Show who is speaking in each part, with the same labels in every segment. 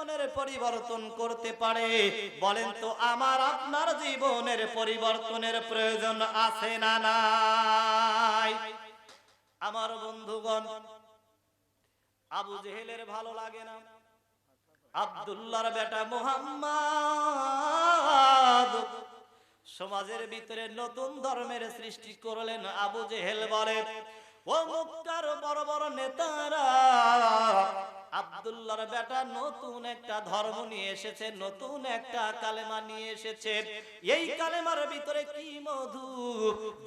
Speaker 1: জীবনের পরিবর্তন করতে পারে? বলেন তো, আমার আপনার জীবনের পরিবর্তনের প্রয়োজন আছে না নাই? আমার বন্ধুগণ, আবু জেহেলের ভালো লাগে না? আব্দুল্লাহর বেটা মুহাম্মদ সমাজের ভিতরে নতুন ধর্মের সৃষ্টি করলেন। আবু জেহেল বলে, ও মক্কার বড় বড় নেতারা, আব্দুল্লাহর বেটা নতুন একটা ধর্ম নিয়ে এসেছে, নতুন একটা কালেমা নিয়ে এসেছে। এই কালেমার ভিতরে কি মধু,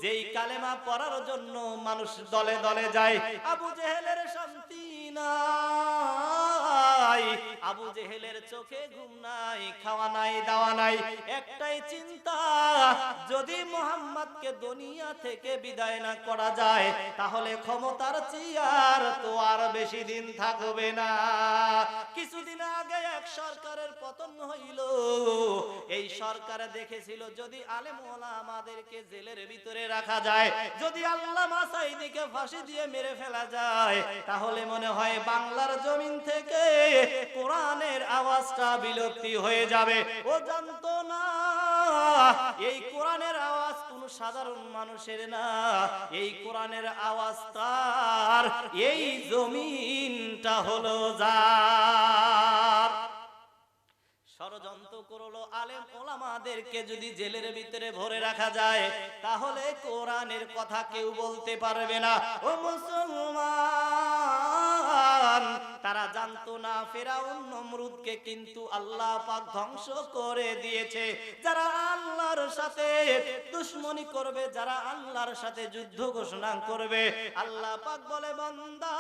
Speaker 1: যেই কালেমা পড়ার জন্য মানুষ দলে দলে যায়। আবু জেহেলের শান্তি নাই, আবু জেহেলের চোখে ঘুম নাই, খাওয়া নাই, দাওয়া নাই, একটাই চিন্তা, যদি মুহাম্মদকে দুনিয়া থেকে বিদায় না করা যায় তাহলে ক্ষমতার চেয়ার তো আর বেশি দিন থাকবে না। কিছুদিন আগে এক সরকারের পতন হইল। এই সরকারে দেখেছিল যদি আলেম ওলামাদেরকে জেলের ভিতরে রাখা যায়, যদি আল্লামা সাঈদীকে ফাঁসি দিয়ে মেরে ফেলা যায়, তাহলে মনে হয় বাংলার জমিন থেকে কোরআনের আওয়াজটা বিলুপ্তি হয়ে যাবে। ও জানতো না এই কোরআনের আওয়াজ কোন সাধারণ মানুষের না, এই কোরআনের আওয়াজ তার, এই জমিনটা হলো যার। ষড়যন্ত্র করলো আলেম ওলামাদেরকে যদি জেলের ভিতরে ভরে রাখা যায় তাহলে কোরআনের কথা কেউ বলতে পারবে না। ও মুসলমান, তারা জানতো না ফেরাউন নমরুদকে কিন্তু আল্লাহ পাক ধ্বংস করে দিয়েছে। যারা আল্লাহর সাথে দুশমনি করবে, যারা আল্লাহর সাথে যুদ্ধ ঘোষণা করবে, আল্লাহ পাক বলে, বান্দা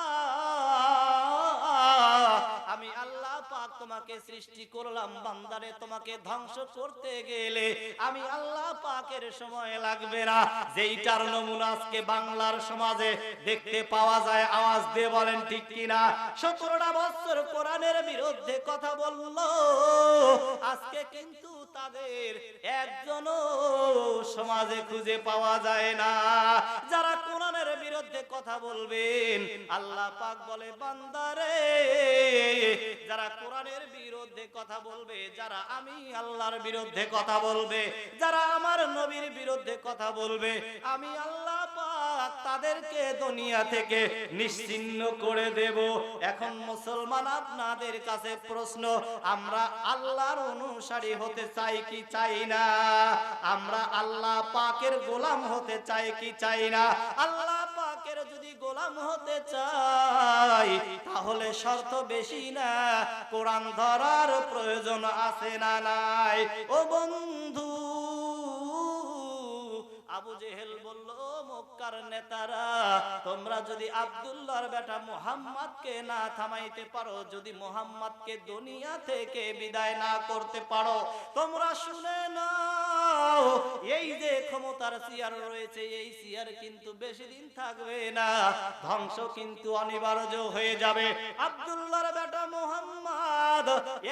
Speaker 1: আমি আল্লাহ পাক তোমাকে সৃষ্টি করলাম, বান্দারে তোমাকে ধ্বংস করতে গেলে আমি আল্লাহ পাকের সময় লাগবে না। যেইটার নমুনা আজকে বাংলার সমাজে দেখতে পাওয়া যায়, আওয়াজ দিয়ে বলেন ঠিক কিনা। 17টা বছর কোরআনের বিরুদ্ধে কথা বললো, আজকে কিন্তু তাদের একজনও সমাজে খুঁজে পাওয়া যায় না। যারা কোরআনের বিরুদ্ধে কথা বলবেন, আল্লাহ পাক বলে, বান্দারে যারা কোরআনের বিরুদ্ধে কথা বলবে, যারা আমি আল্লাহর বিরুদ্ধে কথা বলবে, যারা আমার নবীর বিরুদ্ধে কথা বলবে, আমি আল্লাহ পাক তাদেরকে দুনিয়া থেকে নিশ্চিহ্ন করে দেব। এখন মুসলমান, আপনাদের কাছে প্রশ্ন, আমরা আল্লাহর অনুসারী হতে চাই কি চাই না? আমরা আল্লাহ পাকের গোলাম হতে চাই কি চাই না? আল্লাহ পাকের যদি গোলাম হতে চাই তাহলে শর্ত বেশি না, কোরআন ধরার প্রয়োজন আছে না নাই? ও বন্ধু, আবু জেহেল বলল, মক্কার নেতারা, তোমরা যদি আব্দুল্লাহর বেটা মুহাম্মদকে না থামাইতে পারো, যদি মুহাম্মদকে দুনিয়া থেকে বিদায় না করতে পারো, তোমরা শুনে নাও, এই যে ক্ষমতার চেয়ার রয়েছে, এই চেয়ার কিন্তু বেশি দিন থাকবে না, ধ্বংস কিন্তু অনিবার্য হয়ে যাবে। আব্দুল্লাহর বেটা মুহাম্মদ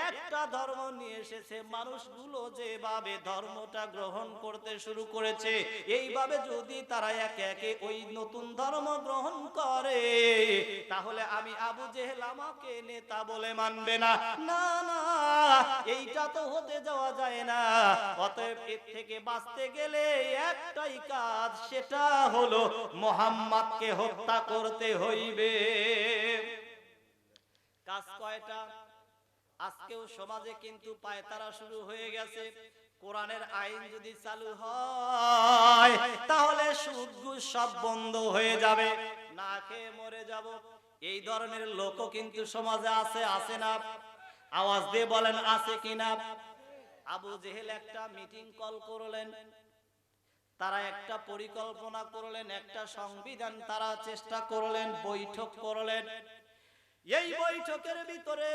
Speaker 1: একটা ধর্ম নিয়ে এসেছে, মানুষগুলো যেভাবে ধর্মটা গ্রহণ করতে শুরু করেছে, এইভাবে যদি তারা একে একে ওই নতুন ধর্ম গ্রহণ করে, তাহলে আমি আবু জেহেল আমাকে নেতা বলে মানবে না। না না, এইটা তো হতে যাওয়া যায় না। অতএব এর থেকে বাঁচতে গেলে একটাই কাজ, সেটা হলো মুহাম্মদকে হত্যা করতে হইবে। কাজ কয়টা? আজকেও সমাজে কিন্তু পায়তারা শুরু হয়ে গেছে। কোরআনের আইন যদি চালু হয় তাহলে সুদ ঘুষ সব বন্ধ হয়ে যাবে, না খেয়ে মরে যাব। এই ধরনের লোকও কিন্তু সমাজে আছে, আছে না? আওয়াজ দিয়ে বলেন আছে কিনা? আবু জেহেল একটা মিটিং কল করলেন, তারা একটা পরিকল্পনা করলেন, একটা সংবিধান তারা চেষ্টা করলেন, বৈঠক করলেন। এই বৈঠকের ভিতরে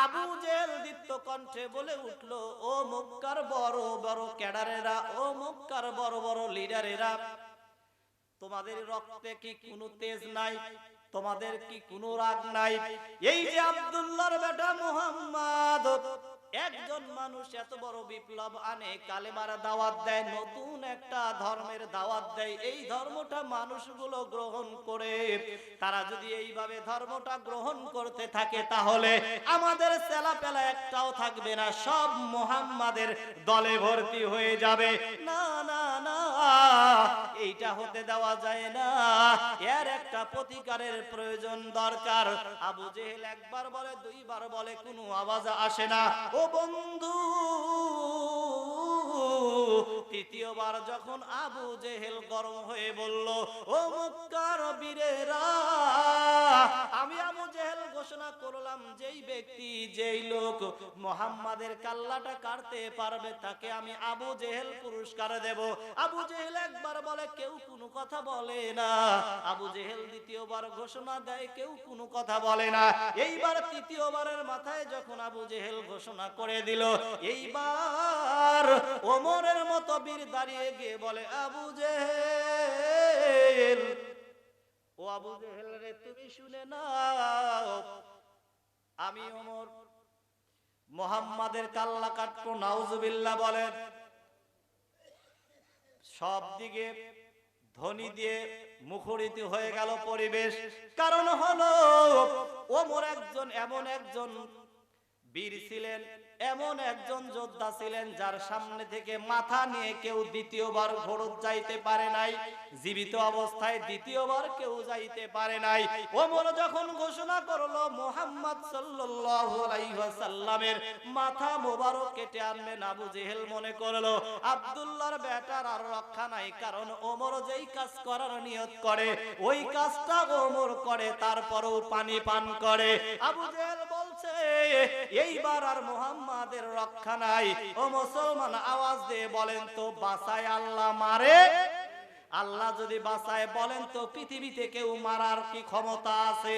Speaker 1: আবু জেহেল দীপ্ত কণ্ঠে বলে উঠলো, ও মক্কার বড় বড় ক্যাডারেরা, ও মক্কার বড় বড় লিডারেরা, তোমাদের রক্তে কি কোনো তেজ নাই? তোমাদের কি কোনো রাগ নাই? এই যে আব্দুল্লাহর বেটা মুহাম্মদ, একজন মানুষ এত বড় বিপ্লব আনে, কালেমার দাওয়াত দেয়, নতুন একটা ধর্মের দাওয়াত দেয়, এই ধর্মটা মানুষগুলো গ্রহণ করে, তারা যদি এইভাবে ধর্মটা গ্রহণ করতে থাকে তাহলে আমাদের ছেলেপেলা একটাও থাকবে না, সব মুহাম্মাদের দলে ভর্তি হয়ে যাবে। না না না, এইটা হতে দেওয়া যায় না, এর একটা প্রতিকারের প্রয়োজন দরকার। আবু জেহেল একবার বলে, দুইবার বলে, কোনো আওয়াজ আসে না। ও বন্ধু, তৃতীয়বার যখন আবু জেহেল গরম হয়ে বলল, ও মক্কার বীরেরা, আমি আবু জেহেল ঘোষণা করলাম, যেই ব্যক্তি যেই লোক মুহাম্মাদের কাল্লাটা কাটতে পারবে তাকে আমি আবু জেহেল পুরস্কার দেব। আবু জেহেল একবার বলে, কেউ কোনো কথা বলে না। আবু জেহেল দ্বিতীয়বার ঘোষণা দেয়, কেউ কোনো কথা বলে না। এইবার তৃতীয়বারের মাথায় যখন আবু জেহেল ঘোষণা করে দিল, এইবার ওমরের মতো বীর দাঁড়িয়ে গিয়ে বলে, আবু জেহেল, ও আবু জেহেল রে, তুমি শুনে নাও, আমি ওমর মুহাম্মাদের কাল্লা কাটবো। নাউজুবিল্লাহ বলেন। সব দিকে ধ্বনি দিয়ে মুখরিত হয়ে গেল পরিবেশ। কারণ হলো ওমর একজন এমন একজন বীর ছিলেন, এমন একজন যোদ্ধা ছিলেন যার সামনে থেকে মাথা নিয়ে কেউ দ্বিতীয়বার ঘোড়ত যাইতে পারে নাই, জীবিত অবস্থায় দ্বিতীয়বার কেউ যাইতে পারে নাই। ওমর যখন ঘোষণা করলো মুহাম্মদ সাল্লাল্লাহু আলাইহি ওয়াসাল্লামের মাথা মোবারক কেটে আনবেন, আবু জেহেল মনে করলো আব্দুল্লাহর বেটার আর রক্ষা নাই, কারণ ওমর যেই কাজ করার নিয়ত করে ওই কাজটা ওমর করে, তারপরেও পানি পান করে। আবু জেহেল বলছে, এইবার আর মুহাম্মাদের রক্ষা নাই। ও মুসলমান, আওয়াজ দিয়ে বলেন তো, বাঁচায় আল্লাহ মারে? আল্লাহ যদি বাঁচায়, বলেন তো পৃথিবীতে কেউ মারার কি ক্ষমতা আছে?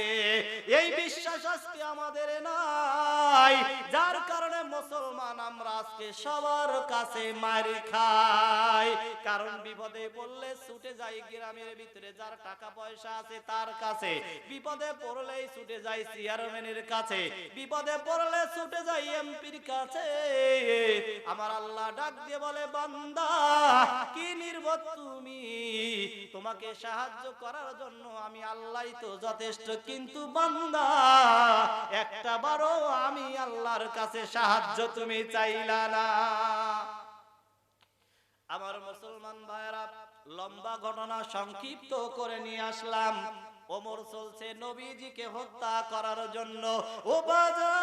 Speaker 1: এই বিশ্বাস আজকে আমাদের নাই, যার কারণে মুসলমান আমরা আজকে সবার কাছে মার খাই। কারণ বিপদে পড়লে ছুটে যাই গ্রামের ভিতরে যার টাকা পয়সা আছে তার কাছে, বিপদে পড়লেই ছুটে যাই চেয়ারম্যানের কাছে, বিপদে পড়লে ছুটে যাই এমপির কাছে। আমার আল্লাহ ডাক দিয়ে বলে, বান্দা কি নির্বোধ তুমি, তোমাকে সাহায্য করার জন্য আমি আল্লাহই তো যথেষ্ট, কিন্তু বান্দা একটা বারও আমি আল্লাহর কাছে সাহায্য তুমি চাইলা না। আমার মুসলমান ভাইরা, লম্বা ঘটনা সংক্ষিপ্ত করে নিয়ে আসলাম। ওমর চলছে নবীজিকে হত্যা করার জন্য। ও বাজার,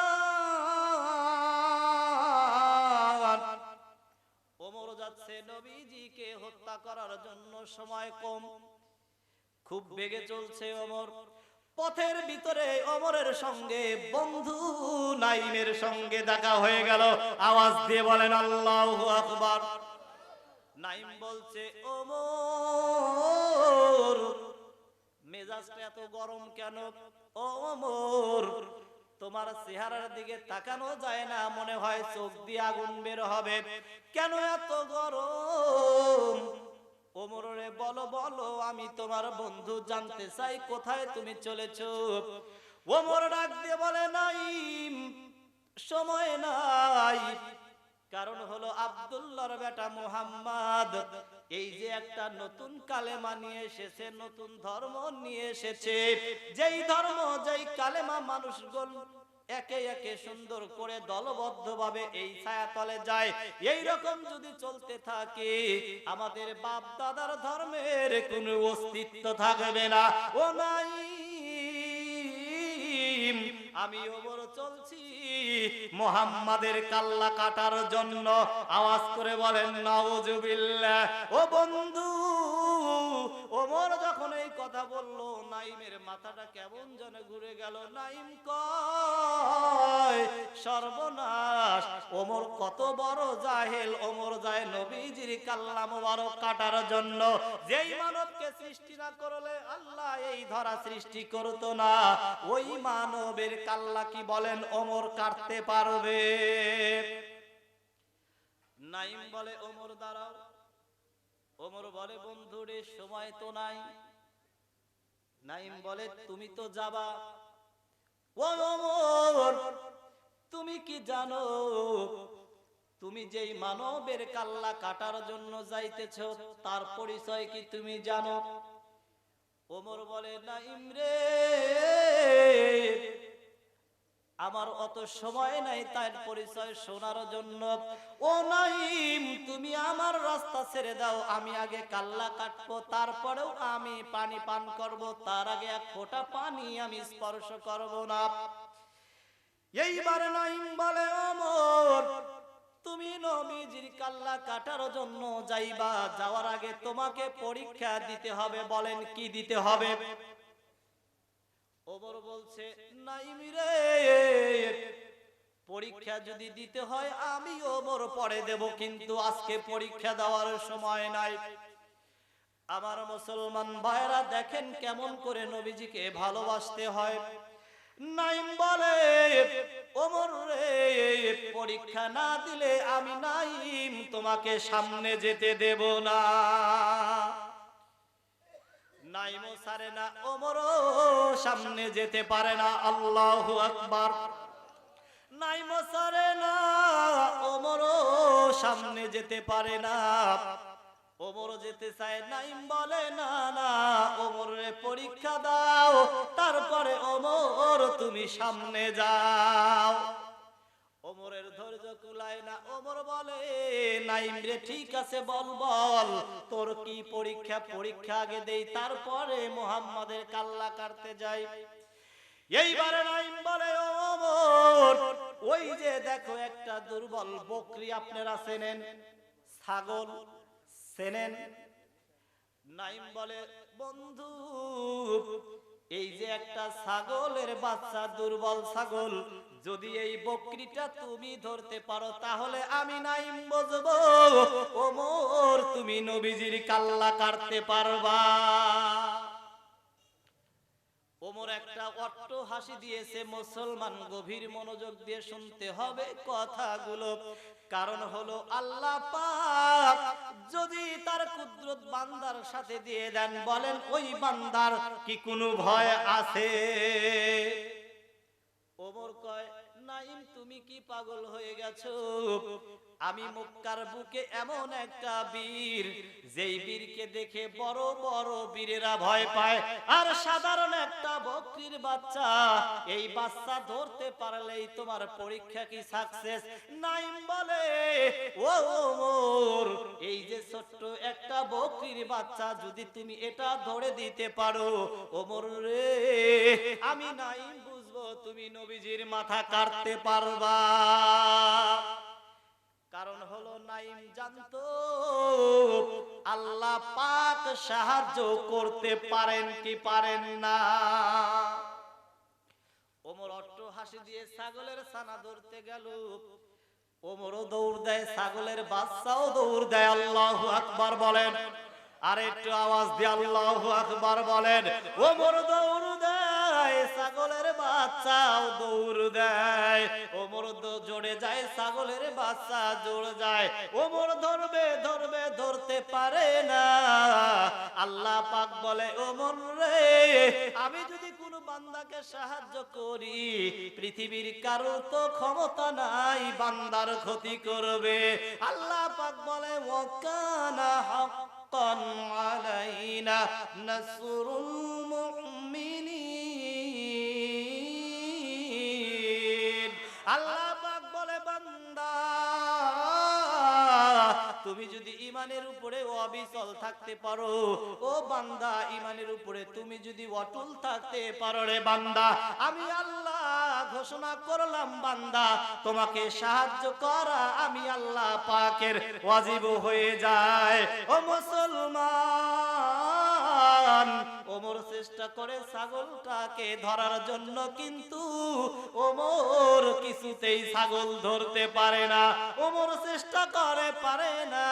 Speaker 1: ওমর যাচ্ছে নবীজিকে হত্যা করার জন্য, সময় কম, খুব বেগে চলছে ওমর। পথের ভিতরে ওমরের সঙ্গে বন্ধু নাইমের সঙ্গে দেখা হয়ে গেল। আওয়াজ দিয়ে বলেন আল্লাহু আকবার। নাইম বলছে, ওমর মেজাজটা এত গরম কেন? ও ওমর, তোমার চেহারার দিকে তাকানো যায় না, মনে হয় চোখ দিয়ে আগুন বের হবে, কেন এত গরম? ওমর রে, বলো বলো, আমি তোমার বন্ধু, জানতে চাই কোথায় তুমি চলেছো। ওমর ডাক দিয়ে বলে, নাইম, সময় নাই, কারণ হলো আব্দুল্লাহর বেটা মুহাম্মদ এই যে একটা নতুন কালেমা নিয়ে এসেছে, নতুন ধর্ম নিয়ে এসেছে, যেই ধর্ম যেই কালেমা মানুষগুলো একে একে সুন্দর করে দলবদ্ধভাবে এই ছায়াতলে যায়, এই রকম যদি চলতে থাকে আমাদের বাপ দাদার ধর্মের কোনো অস্তিত্ব থাকবে না। ও নাই, আমি ওমর চলছি মুহাম্মাদের কাল্লা কাটার জন্য। আওয়াজ করে বলেন নাউজুবিল্লাহ। ও বন্ধু, ওমর যখন এই কথা বললো, নাইমের মাথাটা কেমন যেন ঘুরে গেল। নাইম কয়, সর্বনাশ, ওমর কত বড় জাহেল। ওমর যায় নবীজির কাল্লা মোবারক কাটার জন্য। যেই মানবকে সৃষ্টি না করলে আল্লাহ এই ধরা সৃষ্টি করতো না, ওই মানবের কাল্লা কি বলেন ওমর কাটতে পারবে? নাইম বলে, ওমর দাঁড়াও। ওমর বলে, বন্ধুরে, সময় তো নাই। নাইম বলে, তুমি তো যাবা। ও ওমর, তুমি কি জানো তুমি যেই মানবের কাল্লা কাটার জন্য যাইতেছ তার পরিচয় কি তুমি জানো? ওমর বলে, নাঈম রে, আমার অত সময় নাই তার পরিচয় শোনার জন্য। ও নাঈম, তুমি আমার রাস্তা ছেড়ে দাও, আমি আগে কাল্লা কাটবো, তারপরেও আমি পানি পান করব, তার আগে এক ফোঁটা পানি আমি স্পর্শ করব না। এইবার নাঈম বলে, ওমর, তুমি নবীজির কাল্লা কাটার জন্য যাইবা, যাওয়ার আগে তোমাকে পরীক্ষা দিতে হবে। বলেন কি দিতে হবে? ওমর বলছে, নাঈম রে, পরীক্ষা যদি দিতে হয় আমি ওমর পরে দেব, কিন্তু আজকে পরীক্ষা দেওয়ার সময় নাই। আমার মুসলমান ভাইরা দেখেন কেমন করে নবীজিকে ভালোবাসতে হয়। নাঈম বলে, ওমর রে, পরীক্ষা না দিলে আমি নাঈম তোমাকে সামনে যেতে দেব না। নাঈমও ছাড়ে না, ওমরও সামনে যেতে পারে না। আল্লাহু আকবার। নাঈমও ছাড়ে না, ওমরও সামনে যেতে পারে না। ওমর যেতে চায়, নাঈম বলে, না না, ওমরে পরীক্ষা দাও, তারপরে ওমর তুমি সামনে যাও। ওমরের ধৈর্য কুলায় না। ওমর বলে, নাঈম রে, ঠিক আছে, বল বল তোর কি পরীক্ষা? পরীক্ষা আগে দেই, তারপরে মুহাম্মাদের কাল্লা কাটতে যাই। এইবারে নাঈম বলে, ওমর, ওই যে দেখো একটা দুর্বল বকরি আপনারা চেনেন, ছাগল চেনেন? নাঈম বলে, বন্ধু, এই যে একটা ছাগলের বাচ্চা, দুর্বল ছাগল, যদি এই বকরিটা তুমি ধরতে পারো তাহলে আমি নাঈম বুঝবো ওমর তুমি নবীজির কাল্লা কাটতে পারবা। ওমর একটা অট্ট হাসি দিয়েছে। মুসলমান গভীর মনোযোগ দিয়ে শুনতে হবে কথাগুলো, কারণ হলো আল্লাহ পাক যদি তার কুদরত বান্দার সাথে দিয়ে দেন, বলেন ওই বান্দার কি কোনো ভয় আছে? ওমর কয়, নাঈম তুমি কি পাগল হয়ে গেছো? আমি মক্কার বুকে এমন একটা বীর, যেই বীরকে দেখে বড় বড় বীরেরা ভয় পায়, আর সাধারণ একটা বকরির বাচ্চা, এই বাচ্চা ধরতে পারলেই তোমার পরীক্ষা কি সাকসেস? নাঈম বলে, ও ওমর, এই যে ছোট্ট একটা বকরির বাচ্চা, যদি তুমি এটা ধরে দিতে পারো, ওমর রে, আমি নাঈম বুঝবো তুমি নবীজির মাথা কাটতে পারবা। কারণ হলো নাঈম জানতো আল্লাহ পাক সাহায্য করতে পারেন কি পারেন না। ওমর অট্ট হাসি দিয়ে ছাগলের ছানা ধরতে গেল। ওমরও দৌড় দেয়, ছাগলের বাচ্চাও দৌড় দেয়। আল্লাহু আকবার বলেন। আর একটু আওয়াজ দিয়ে আল্লাহু আকবার বলেন। ওমর দৌড় দেয়, ছাগলের বাচ্চাও দৌড় দেয়। ওমর জোরে যায়, ছাগলের বাচ্চা জোরে যায়। ওমর ধরবে ধরবে, ধরতে পারে না। আল্লাহ পাক বলে, ওমর রে, আমি যদি কোনো বান্দাকে সাহায্য করি, পৃথিবীর কারো তো ক্ষমতা নাই বান্দার ক্ষতি করবে। আল্লাহ পাক বলে, ওয়াকানা হাক্কান আলাইনা নাসরুল মুমিনিন। আল্লাহ পাক বলে, বান্দা, তুমি যদি ইমানের উপরে অবিচল থাকতে পারো, ও বান্দা, ইমানের উপরে তুমি যদি অটল থাকতে পারো রে বান্দা, আমি আল্লাহ ঘোষণা করলাম, বান্দা, তোমাকে সাহায্য করা আমি আল্লাহ পাকের ওয়াজিব হয়ে যায়। ও মুসলমান, ওমর চেষ্টা করে ছাগলটাকে ধরার জন্য, কিন্তু ওমর কিছুতেই ছাগল ধরতে পারে না। ওমর চেষ্টা করে, পারে না।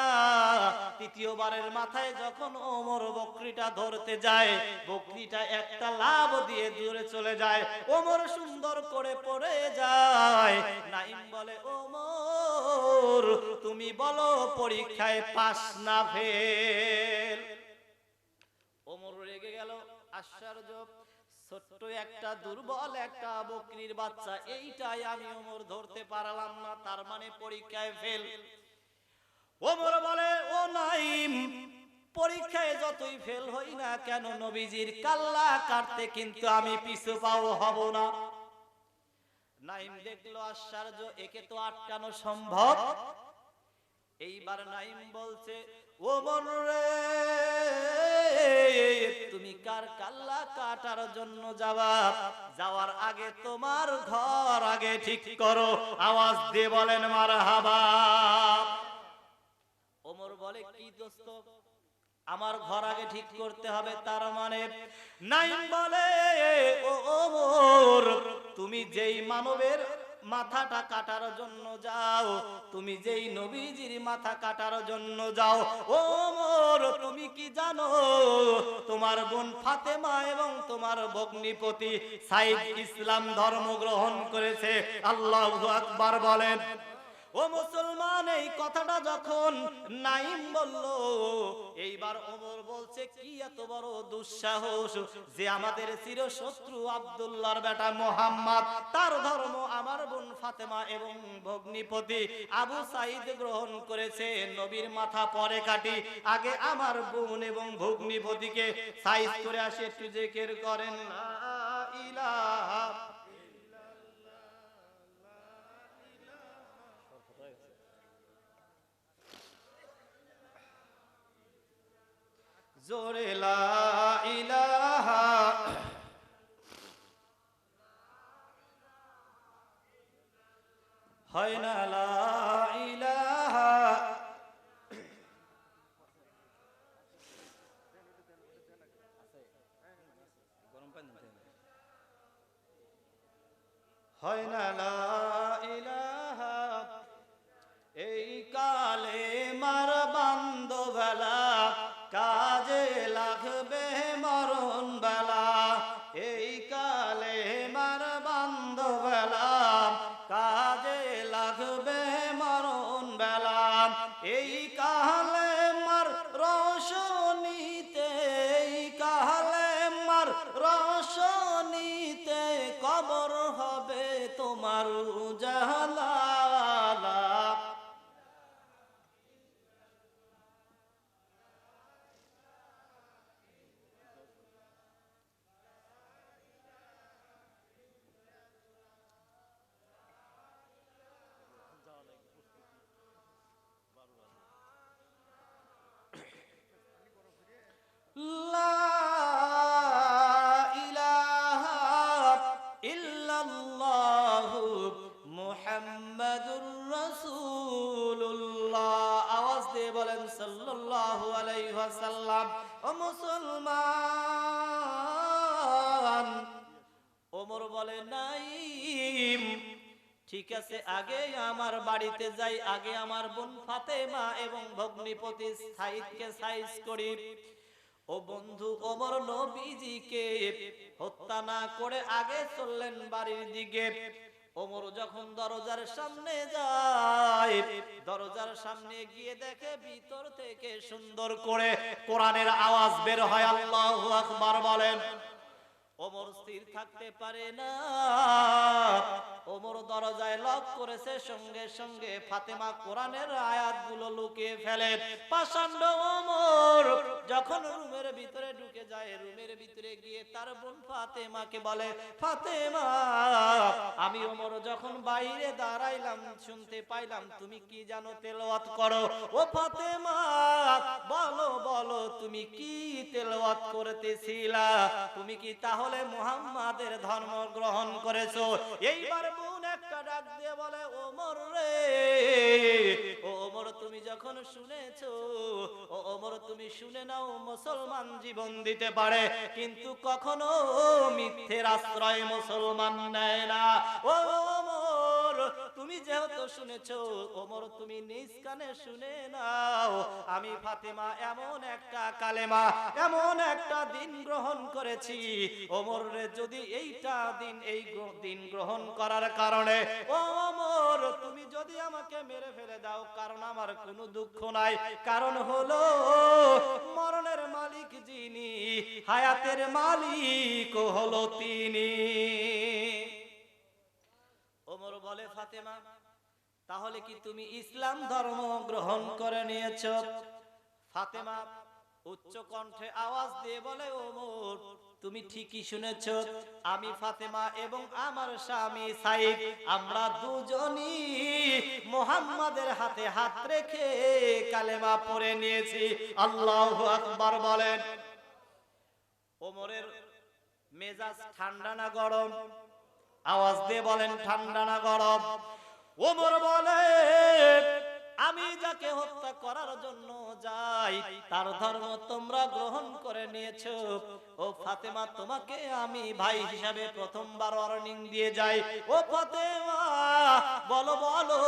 Speaker 1: তৃতীয়বারের মাথায় যখন ওমর বকরিটা ধরতে যায়, বকরিটা একটা লাফ দিয়ে দূরে চলে যায়। ওমর সুন্দর করে পড়ে যায়। নাঈম বলে, ওমর তুমি বলো পরীক্ষায় পাস না ফেল? ওমর রেগে গেল। আশ্চর্য, ছোট্ট একটা দুর্বল একটা বকরির বাচ্চা, এইটাই আমি ওমর ধরতে পারলাম না, তার মানে পরীক্ষায় ফেল। ওমর বলে, ও নাইম, পরীক্ষায় যতই ফেল হই না কেন নবীজির কাল্লা কাটতে কিন্তু আমি পিছু পাও হব না। নাইম দেখলো আশ্চর্য, একে তো আটকানো সম্ভব। এইবার নাইম বলছে, ওমর রে, তুমি কার কাল্লা কাটার জন্য যাবা? যাওয়ার আগে তোমার ঘর আগে ঠিক করো। আওয়াজ দিয়ে বলেন মারহাবা। ওমর বলে, কি দোস্ত, আমার ঘর আগে ঠিক করতে হবে? তার মানে নাইম বলে, ও ওমর, তুমি যেই মানবের মাথাটা কাটার জন্য যাও, তুমি যেই নবীজির মাথা কাটার জন্য যাও, ওমর তুমি কি জানো তোমার বোন ফাতেমা এবং তোমার ভগ্নিপতি সাইদ ইসলাম ধর্ম গ্রহণ করেছে? আল্লাহু আকবার বলেন। ও মুসলমান, এই কথাটা যখন নাইম বলল, এইবার ওমর বলছে, কি এত বড় দুঃসাহস যে আমাদের চিরশত্রু আব্দুল্লাহর বেটা মুহাম্মদ, তার ধর্ম আমার বোন ফাতেমা এবং ভগ্নিপতি আবু সাইদ গ্রহণ করেছে। নবীর মাথা পরে কাটি, আগে আমার বোন এবং ভগ্নিপতিকে সাইজ করে আসে। একটু জিকির করেন লা ইলাহা জোরে লা ইলাহা হয় না, লা ইলাহা হয় না, লা ইলাহা। এই কালে মার বান্ধবেলা কাজে লাগবে মরণ বেলা। এই কালে মার বান্ধবেলা কাজে লাগবে মরণ বেলা। এই কালে মার রোশনীতে, এই কালে মার রোশনীতে কবর হবে তোমার উজালা। লা ইলাহা ইল্লাল্লাহু মুহাম্মাদুর রাসূলুল্লাহ। আওয়াজ দিয়ে বলেন সাল্লাল্লাহু আলাইহি ওয়াসাল্লাম। ও মুসলমান, ওমর বলে, নাইম, ঠিক আছে, আগে আমার বাড়িতে যাই, আগে আমার বোন ফাতেমা এবং ভগ্নিপতি সাইদকে সাইজ করি। ও বন্ধু, ওমর নবীজিকে হত্যা না করে আগে চললেন বাড়ির দিকে। ওমর যখন দরজার সামনে যায়, দরজার সামনে গিয়ে দেখে ভিতর থেকে সুন্দর করে কোরআনের আওয়াজ বের হয়। আল্লাহু আকবার বলেন। ওমর স্থির থাকতে পারে না। ওমর দরজায় লক করেছে, সঙ্গে সঙ্গে ফাতেমা কোরআনের আয়াতগুলো লুকিয়ে ফেলে। পাষণ্ড ওমর যখন রুমের ভিতরে ঢুকে যায়, রুমের ভিতরে গিয়ে তার বোন ফাতেমাকে বলে, ফাতেমা, আমি ওমর যখন বাইরে দাঁড়াইলাম শুনতে পাইলাম তুমি কি জানো তেলাওয়াত করো। ও ফাতেমা, বলো বলো, তুমি কি তেলাওয়াত করতেছিলা? তুমি কি তাহলে মুহাম্মাদের ধর্ম গ্রহণ করেছো? এইবার বোন একটা ডাক দিয়ে বলে, ওমর রে, ও ওমর, তুমি যখন শুনেছো, ও ওমর তুমি শুনে নাও, মুসলমান জীবন দিতে পারে কিন্তু কখনো মিথ্যের আশ্রয় মুসলমান নেয় না। ও ওমর, তুমি তুমি যেহেতু শুনেছো ওমর তুমি নিজ কানে শুনে নাও, আমি ফাতেমা এমন একটা কালেমা, এমন একটা দিন গ্রহণ করেছি, ওমর রে যদি এইটা দিন, এই দিন গ্রহণ করার কারণে ও ওমর তুমি যদি আমাকে মেরে ফেলে দাও, কারণ আমার কোনো দুঃখ নাই, কারণ হলো মরণের মালিক যিনি, হায়াতের মালিক হলো তিনি। ওমর বলে ফাতেমা তাহলে কি তুমি ইসলাম ধর্ম গ্রহণ করে নিয়েছো? ফাতেমা উচ্চ কণ্ঠে আওয়াজ দিয়ে বলে ওমর তুমি ঠিকই শুনেছো, আমি ফাতেমা এবং আমার স্বামী সাইদ আমরা দুজনই মুহাম্মাদের হাতে হাত রেখে কালেমা পড়ে নিয়েছি। আল্লাহু আকবার বলেন। ওমরের মেজাজ ঠান্ডা না গরম? আওয়াজ দিয়ে বলেন ঠান্ডা না গরম? ওমর বলে আমি যাকে হত্যা করার জন্য যাই তার ধর্ম তোমরা গ্রহণ করে নিয়েছো। ও ফাতেমা তোমাকে আমি ভাই হিসাবে প্রথমবার ওয়ার্নিং দিয়ে যাই, ও ফাতেমা বলো বলো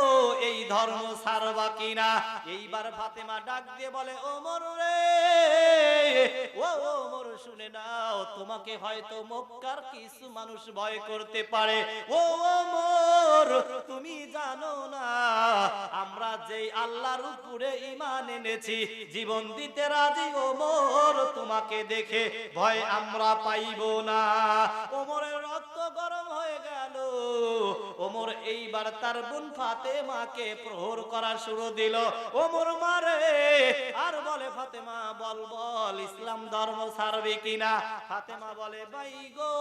Speaker 1: এই ধর্ম ছাড়বা কিনা? এইবার ফাতেমা ডাক দিয়ে বলে ওমর রে, ও ওমর শুনে নাও, তোমাকে হয়তো মক্কার কিছু মানুষ ভয় করতে পারে, ও ওমর তুমি জানো না আমরা যেই আল্লাহর উপরে ঈমান এনেছি জীবন দিতে রাজি, ওমর তোমাকে দেখে ভয় আমরা পাইব না। ওমরের রক্ত গরম হয়ে গেল। ওমর এইবার তার বোন ফাতেমাকে প্রহর করা শুরু দিল। ওমর মারে আর বলে ফাতেমা বল বল ইসলাম ধর্ম ছাড়বে কিনা? ফাতেমা বলে ভাই গো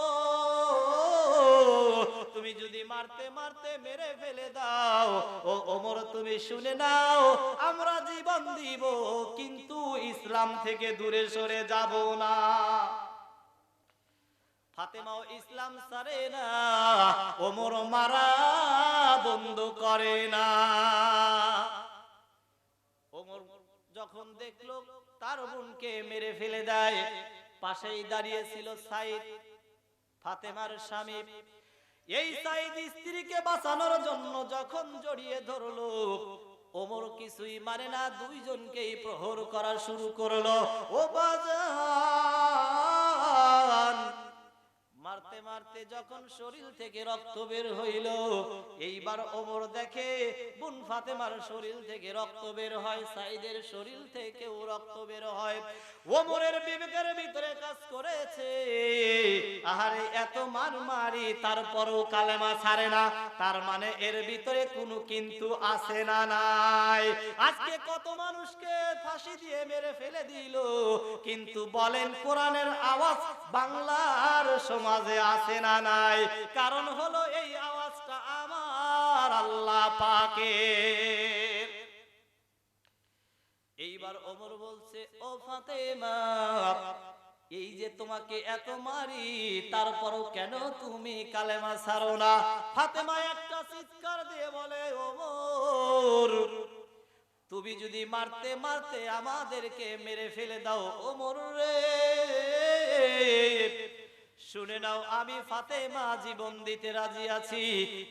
Speaker 1: তুমি যদি মারতে মারতে মেরে ফেলে দাও, ও ওমর তুমি শুনে নাও আমরা জীবন দিব কিন্তু ইসলাম থেকে দূরে সরে যাব না। ফাতেমাও ইসলাম ছাড়ে না, ওমর মারা বন্ধ করে না। ওমর যখন দেখলো তার বোনকে মেরে ফেলে দেয়, পাশেই দাঁড়িয়ে ছিল সাইদ ফাতেমার স্বামী। এই সাইদ স্ত্রীকে বাঁচানোর জন্য যখন জড়িয়ে ধরলো, ওমর কিছুই মানে না, দুইজনকেই প্রহর করা শুরু করলো। ও বাজান মারতে মারতে যখন শরীর থেকে রক্ত বের হইল, এইবার ওমর দেখে বোন ফাতেমার শরীর থেকে রক্ত বের হয়, সাইদের শরীর থেকেও রক্ত বের হয়। ওমরের বিবেকের ভিতরে কাজ করেছে আহারে এত মারি তারপরও কালেমা ছাড়ে না, তার মানে এর ভিতরে কোনো কিন্তু আছে না নাই? আজকে কত মানুষকে ফাঁসি দিয়ে মেরে ফেলে দিল, কিন্তু বলেন কোরআনের আওয়াজ বাংলার সমাজে আছে না নাই? কারণ হলো এই আওয়াজটা আমার আল্লাহ পাকের। এইবার ওমর বলছে ও ফাতেমা এই যে তোমাকে এত মারি তারপরও কেন তুমি কালেমা ছাড়ো না? ফাতেমা একটা চিৎকার দিয়ে বলে ওমর তুমি যদি মারতে মারতে আমাদেরকে মেরে ফেলে দাও, ওমর রে শুনে নাও আমি ফাতেমা জীবন দিতে রাজি আছি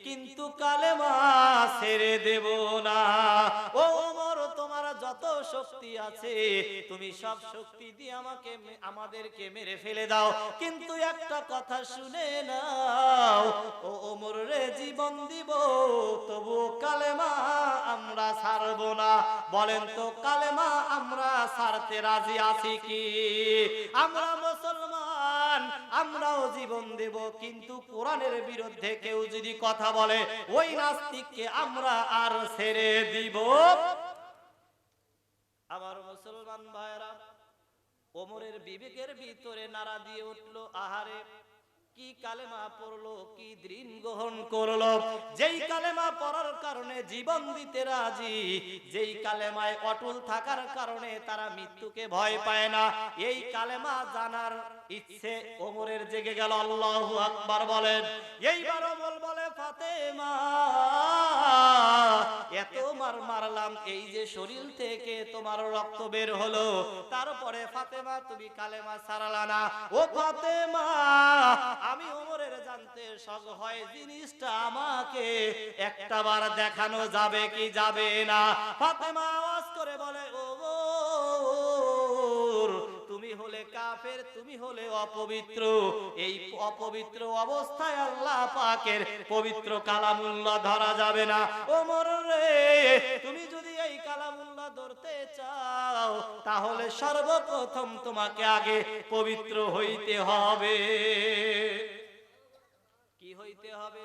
Speaker 1: কিন্তু কালেমা ছেড়ে দেব না। ও ওমর তোমার যত শক্তি আছে তুমি সব শক্তি দিয়ে আমাদেরকে মেরে ফেলে দাও, কিন্তু একটা কথা শুনে নাও ও ওমর রে জীবন দিব তবু কালেমা আমরা ছাড়ব না। বলেন তো কালেমা আমরা ছাড়তে রাজি আছি কি? আমরা মুসলমান, আমরাও জীবন দেব, কিন্তু কোরআনের বিরুদ্ধে কেউ যদি কথা বলে ওই নাস্তিককে আমরা আর ছেড়ে দিব। আমার মুসলমান ভাইরা, ওমরের বিবেকের ভিতরে নাড়া দিয়ে উঠলো আহারে কি কালেমা পড়লো, কি দিন গ্রহণ করলো, যেই কালেমা পড়ার কারণে জীবন দিতে রাজি, যেই কালেমায় অটল থাকার কারণে তারা মৃত্যুকে ভয় পায় না, এই কালেমা জানার ইচ্ছে ওমরের জেগে গেল। আল্লাহু আকবার বলেন। এইবার ওমর বলে ফাতেমা এত মারলাম এই যে শরীর থেকে তোমার রক্ত বের হলো, তারপরে ফাতেমা তুমি কালেমা ছাড়লা না। ও ফাতেমা আমি ওমরের জান জানতে শখ হয় জিনিসটা আমাকে একটাবার দেখানো যাবে কি যাবে না। ফাতেমা আওয়াজ করে বলে, ওমর তুমি হলে কাফের, তুমি হলে অপবিত্র, এই অপবিত্র অবস্থায় আল্লাহ পাকের পবিত্র কালামুল্লাহ ধরা যাবে না। ওমর রে, তুমি যদি এই কালামুল্লাহ ধরতে চাও তাহলে সর্বপ্রথম তোমাকে আগে পবিত্র হইতে হবে। কি হইতে হবে?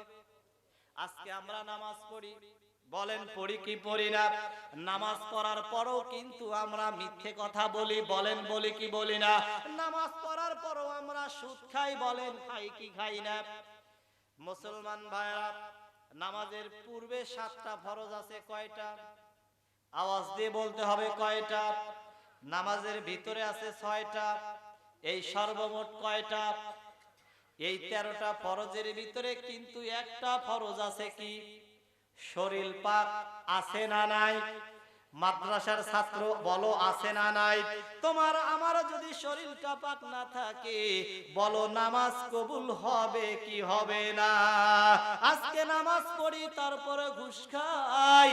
Speaker 1: আজকে আমরা নামাজ পড়ি, বলেন পড়ি কি পড়ি না? নামাজ পড়ার পরও কিন্তু আমরা মিথ্যে কথা বলি, বলেন বলি কি বলি না? নামাজ পড়ার পরও আমরা সুদ খাই, বলেন খাই কি খাই না? মুসলমান ভাইরা, নামাজের পূর্বে 7টা ফরজ আছে, কয়টা? আওয়াজ দিয়ে বলতে হবে কয়টা? নামাজের ভিতরে আছে 6টা, এই সর্বমোট কয়টা? এই 13টা ফরজের ভিতরে কিন্তু একটা ফরজ আছে কি? শরীর পাক আছে না নাই? মাদ্রাসার ছাত্র বলো আছে না নাই? তোমার আমার যদি শরীরটা পাক না থাকে, বলো নামাজ কবুল হবে কি হবে না? আজকে নামাজ পড়ি তারপরে ঘুষ খাই,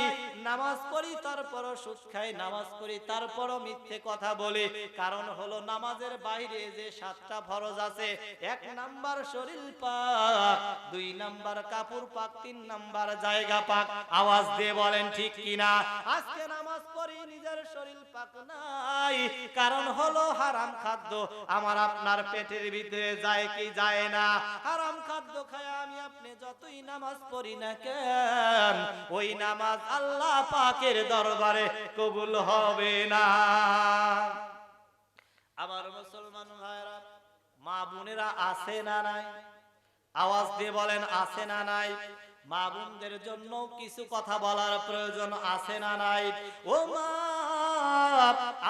Speaker 1: নামাজ পড়ি তারপর সুদ খাই, নামাজ পড়ি তারপর মিথ্যে কথা বলি। কারণ হলো নামাজের বাইরে যে 7টা ফরজ আছে, 1 নাম্বার শরীর পাক, 2 নাম্বার কাপড় পাক, 3 নাম্বার জায়গা পাক। আওয়াজ দিয়ে বলেন ঠিক কিনা? আজকে নামাজ পড়ি, নিজের শরীর পাক নাই, কারণ হলো হারাম খাদ্য আমার আপনার পেটের ভিতরে যায় কি যায় না? হারাম খাদ্য খায় আমি আপনি যতই নামাজ পড়ি না কেন, ওই নামাজ আল্লাহ পাকের দরবারে কবুল হবে না। আমার মুসলমান ভাইরা, মা বোনেরা আছে না নাই? আওয়াজ দিয়ে বলেন আছে না নাই? মা বোনদের জন্য কিছু কথা বলার প্রয়োজন আছে না নাই? ও মা,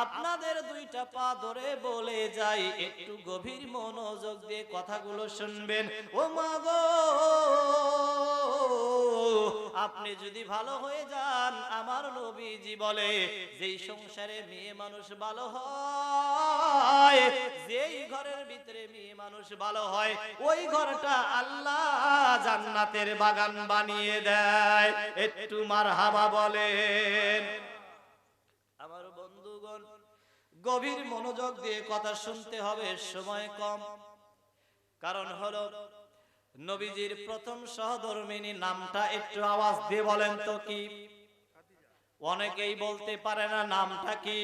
Speaker 1: আপনাদের 2টা পা ধরে বলে যাই, একটু গভীর মনোযোগ দিয়ে কথাগুলো শুনবেন। ও মা গো, আপনি যদি ভালো হয়ে যান, আমার নবীজি বলে যেই সংসারে মেয়ে মানুষ ভালো হয়, যেই ঘরের ভিতরে মেয়ে মানুষ ভালো হয়, ওই ঘরটা আল্লাহ জান্নাতের বাগান বানিয়ে দেয়। একটু মারহাবা বলেন। আমার বন্ধুগণ, গভীর মনোযোগ দিয়ে কথা শুনতে হবে, সময় কম। কারণ হলো নবীজির প্রথম সহধর্মিনী নামটা একটু আওয়াজ দিয়ে বলেন তো কি? অনেকেই বলতে পারে না নামটা কি?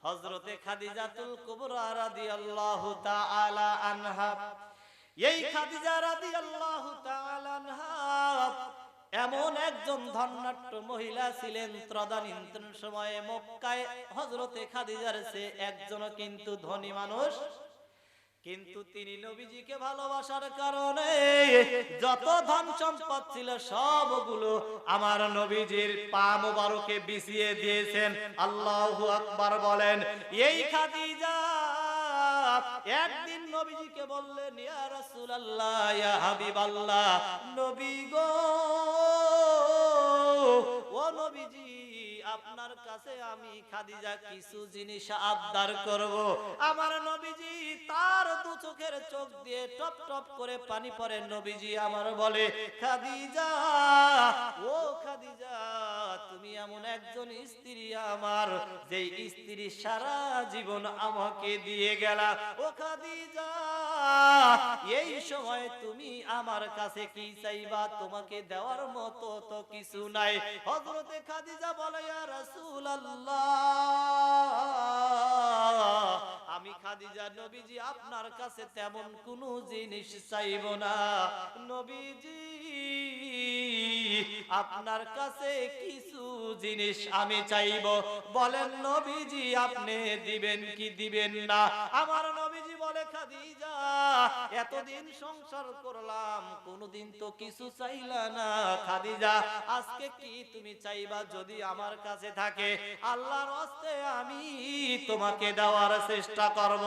Speaker 1: হযরতে খাদিজাতুল কুবরা রাদিয়াল্লাহু তাআলা আনহা। এই খাদিজা রাদিয়াল্লাহু তাআলা আনহা এমন একজন ধন্যাঢ্য মহিলা ছিলেন, তদানীন্তন সময়ে মক্কায় হযরতে খাদিজার চেয়ে একজনও কিন্তু ধনী মানুষ, কিন্তু তিনি নবীজিকে ভালোবাসার কারণে যত ধন সম্পদ ছিল সবগুলো আমার নবীজির পা মোবারকে বিছিয়ে দিয়েছেন। আল্লাহু আকবার বলেন। এই খাদিজা একদিন নবীজিকে বললেন, ইয়া রাসূলুল্লাহ, ইয়া হাবিবাল্লাহ, নবী গো, ও নবীজি, আপনার কাছে আমি খাদিজা কিছু জিনিস আবদার করব। আমার নবীজি তার 2 চোখের চোখ দিয়ে টপ টপ করে পানি পড়ে। নবীজি আমার বলে, খাদিজা, ও খাদিজা, তুমি এমন একজন স্ত্রী আমার, যেই স্ত্রী সারা জীবন আমাকে দিয়ে গেলা। ও খাদিজা, এই সময় তুমি আমার কাছে কি চাইবা? তোমাকে দেওয়ার মতো তো কিছু নাই। হযরতে খাদিজা বলে, ইয়া রাসূলুল্লাহ, আমি খাদিজা নবীজি আপনার কাছে তেমন কোনো জিনিস চাইব না। নবীজি, আপনার কাছে কিছু জিনিস আমি চাইব, বলেন নবীজি আপনি দিবেন কি দিবেন না? আমার নবীজি বলে, খাদিজা, এতদিন সংসার করলাম, কোনদিন তো কিছু চাইলা না। খাদিজা, আজকে কি তুমি চাইবা? যদি আমার কাছে থাকে আল্লাহর হস্তে আমি তোমাকে দেওয়ার চেষ্টা করব।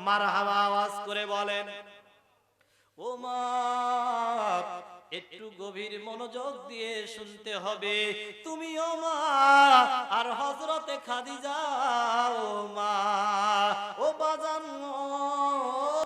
Speaker 1: মারহাবা আওয়াজ করে বলেন। ও মা, একটু গভীর মনোযোগ দিয়ে শুনতে হবে। তুমিও মা আর হযরতে খাদিজা